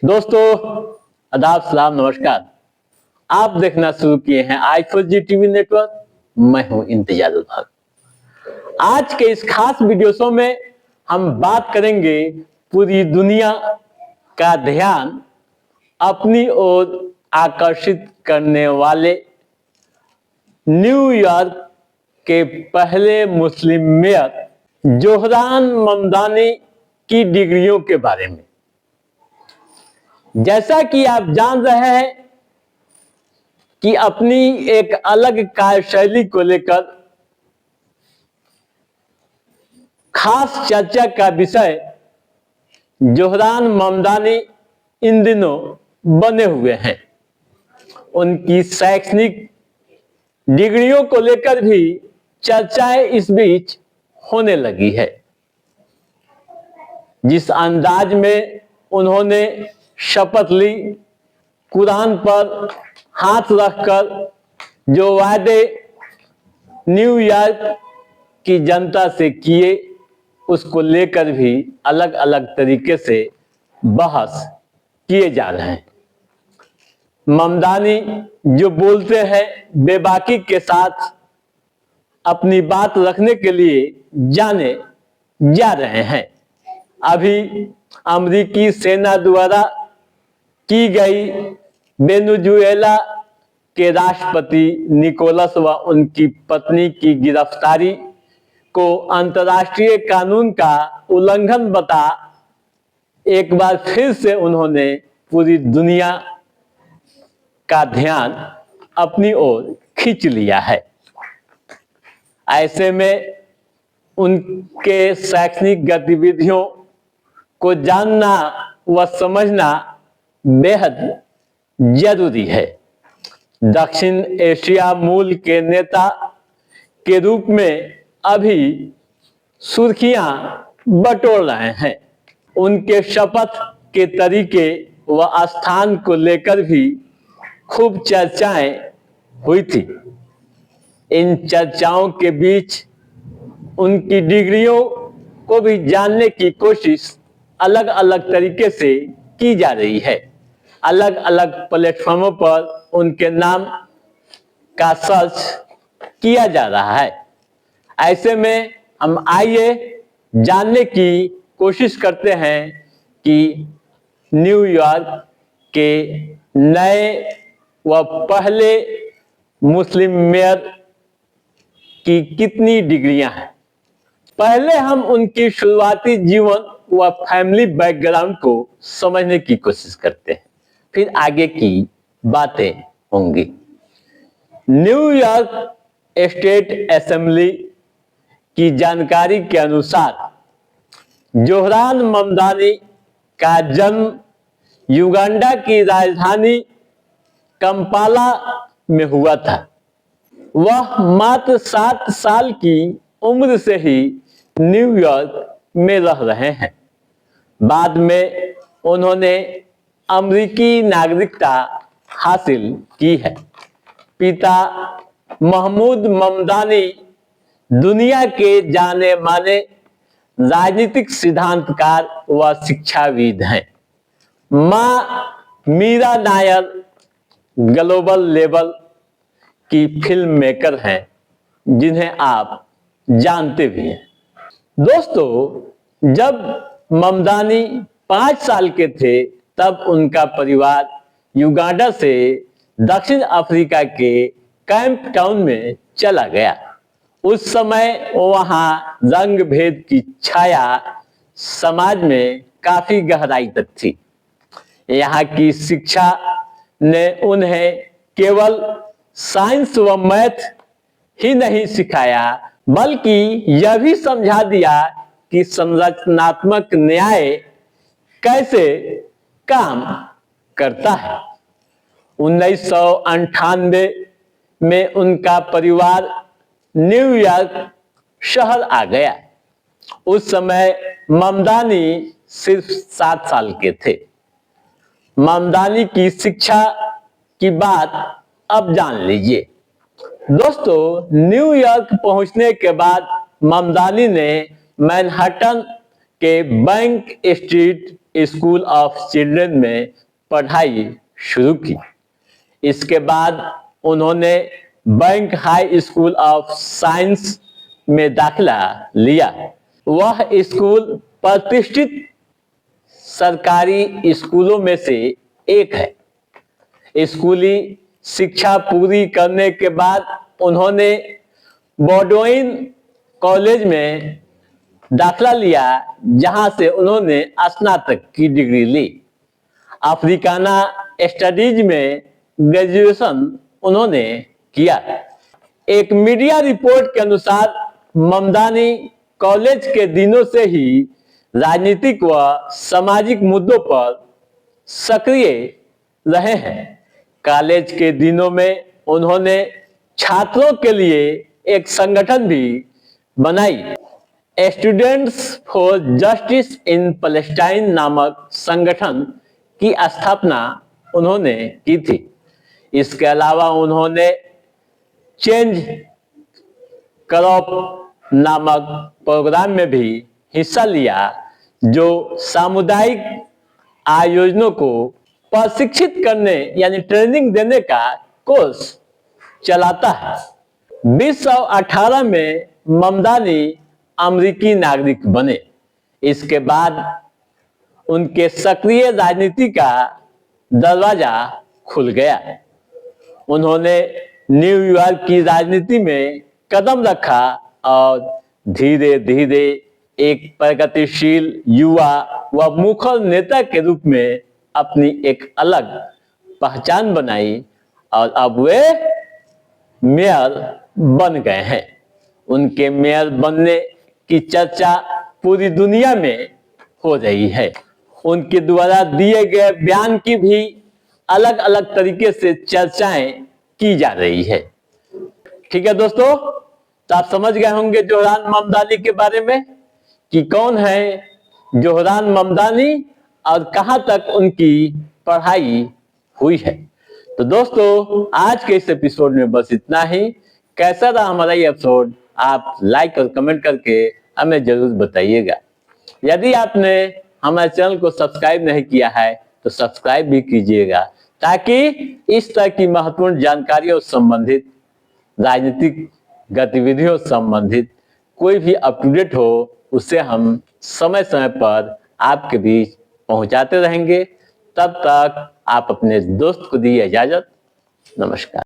दोस्तों आदाब सलाम नमस्कार। आप देखना शुरू किए हैं i4G टीवी नेटवर्क। मैं हूं इंतजार भाग। आज के इस खास वीडियो शो में हम बात करेंगे पूरी दुनिया का ध्यान अपनी ओर आकर्षित करने वाले न्यूयॉर्क के पहले मुस्लिम मेयर जोहरान ममदानी की डिग्रियों के बारे में। जैसा कि आप जान रहे हैं कि अपनी एक अलग कार्यशैली को लेकर खास चर्चा का विषय जोहरान ममदानी इन दिनों बने हुए हैं। उनकी शैक्षणिक डिग्रियों को लेकर भी चर्चाएं इस बीच होने लगी है। जिस अंदाज में उन्होंने शपथ ली, कुरान पर हाथ रखकर जो वादे न्यूयॉर्क की जनता से किए, उसको लेकर भी अलग अलग तरीके से बहस किए जा रहे हैं। ममदानी जो बोलते हैं बेबाकी के साथ अपनी बात रखने के लिए जाने जा रहे हैं। अभी अमेरिकी सेना द्वारा की गई वेनेजुएला के राष्ट्रपति निकोलस व उनकी पत्नी की गिरफ्तारी को अंतर्राष्ट्रीय कानून का उल्लंघन बता एक बार फिर से उन्होंने पूरी दुनिया का ध्यान अपनी ओर खींच लिया है। ऐसे में उनके शैक्षणिक गतिविधियों को जानना व समझना बेहद जरूरी है। दक्षिण एशिया मूल के नेता के रूप में अभी सुर्खियां बटोर रहे हैं। उनके शपथ के तरीके व स्थान को लेकर भी खूब चर्चाएं हुई थी। इन चर्चाओं के बीच उनकी डिग्रियों को भी जानने की कोशिश अलग अलग तरीके से की जा रही है। अलग अलग प्लेटफॉर्मों पर उनके नाम का सर्च किया जा रहा है। ऐसे में हम आइए जानने की कोशिश करते हैं कि न्यूयॉर्क के नए व पहले मुस्लिम मेयर की कितनी डिग्रियां हैं। पहले हम उनकी शुरुआती जीवन व फैमिली बैकग्राउंड को समझने की कोशिश करते हैं, फिर आगे की बातें होंगी। न्यूयॉर्क स्टेट असेंबली की जानकारी के अनुसार जोहरान ममदानी का जन्म युगांडा की राजधानी कंपाला में हुआ था। वह मात्र 7 साल की उम्र से ही न्यूयॉर्क में रह रहे हैं। बाद में उन्होंने अमेरिकी नागरिकता हासिल की है। पिता महमूद ममदानी दुनिया के जाने माने राजनीतिक सिद्धांतकार व शिक्षाविद हैं। मां मीरा नायर ग्लोबल लेवल की फिल्म मेकर हैं, जिन्हें आप जानते भी हैं। दोस्तों, जब ममदानी 5 साल के थे तब उनका परिवार युगांडा से दक्षिण अफ्रीका के कैंप टाउन में चला गया। उस समय वहां रंग भेद की छाया समाज में काफी गहराई तक थी। यहाँ की शिक्षा ने उन्हें केवल साइंस व मैथ ही नहीं सिखाया, बल्कि यह भी समझा दिया कि संरचनात्मक न्याय कैसे काम करता है। 1998 में उनका परिवार न्यूयॉर्क शहर आ गया। उस समय ममदानी सिर्फ 7 साल के थे। ममदानी की शिक्षा की बात अब जान लीजिए। दोस्तों, न्यूयॉर्क पहुंचने के बाद ममदानी ने मैनहट्टन के bank street school of children में पढ़ाई शुरू की। इसके बाद उन्होंने bank high school of science में दाखिला लिया। वह स्कूल प्रतिष्ठित सरकारी स्कूलों में से एक है। स्कूली शिक्षा पूरी करने के बाद उन्होंने बॉडोइन कॉलेज में दाखिला लिया, जहां से उन्होंने स्नातक की डिग्री ली। अफ्रीकाना स्टडीज में ग्रेजुएशन उन्होंने किया। एक मीडिया रिपोर्ट के अनुसार ममदानी कॉलेज के दिनों से ही राजनीतिक व सामाजिक मुद्दों पर सक्रिय रहे हैं। कॉलेज के दिनों में उन्होंने छात्रों के लिए एक संगठन भी बनाई। Students for justice in Palestine नामक संगठन की स्थापना उन्होंने की थी। इसके अलावा उन्होंने चेंज क्रॉप नामक प्रोग्राम में भी हिस्सा लिया, जो सामुदायिक आयोजनों को प्रशिक्षित करने यानी ट्रेनिंग देने का कोर्स चलाता है। 2018 में ममदानी अमेरिकी नागरिक बने। इसके बाद उनके सक्रिय राजनीति का दरवाजा खुल गया। उन्होंने न्यूयॉर्क की राजनीति में कदम रखा और धीरे धीरे एक प्रगतिशील युवा व मुखर नेता के रूप में अपनी एक अलग पहचान बनाई और अब वे मेयर बन गए हैं। उनके मेयर बनने की चर्चा पूरी दुनिया में हो रही है। उनके द्वारा दिए गए बयान की भी अलग अलग तरीके से चर्चाएं की जा रही है। ठीक है दोस्तों, तो आप समझ गए होंगे जोहरान ममदानी के बारे में कि कौन है जोहरान ममदानी और कहां तक उनकी पढ़ाई हुई है। तो दोस्तों, आज के इस एपिसोड में बस इतना ही। कैसा रहा हमारा ये एपिसोड, आप लाइक और कमेंट करके हमें जरूर बताइएगा। यदि आपने हमारे चैनल को सब्सक्राइब नहीं किया है तो सब्सक्राइब भी कीजिएगा, ताकि इस तरह की महत्वपूर्ण जानकारियों संबंधित, राजनीतिक गतिविधियों संबंधित कोई भी अपडेट हो, उसे हम समय समय पर आपके बीच पहुंचाते रहेंगे। तब तक आप अपने दोस्त को दिए इजाजत। नमस्कार।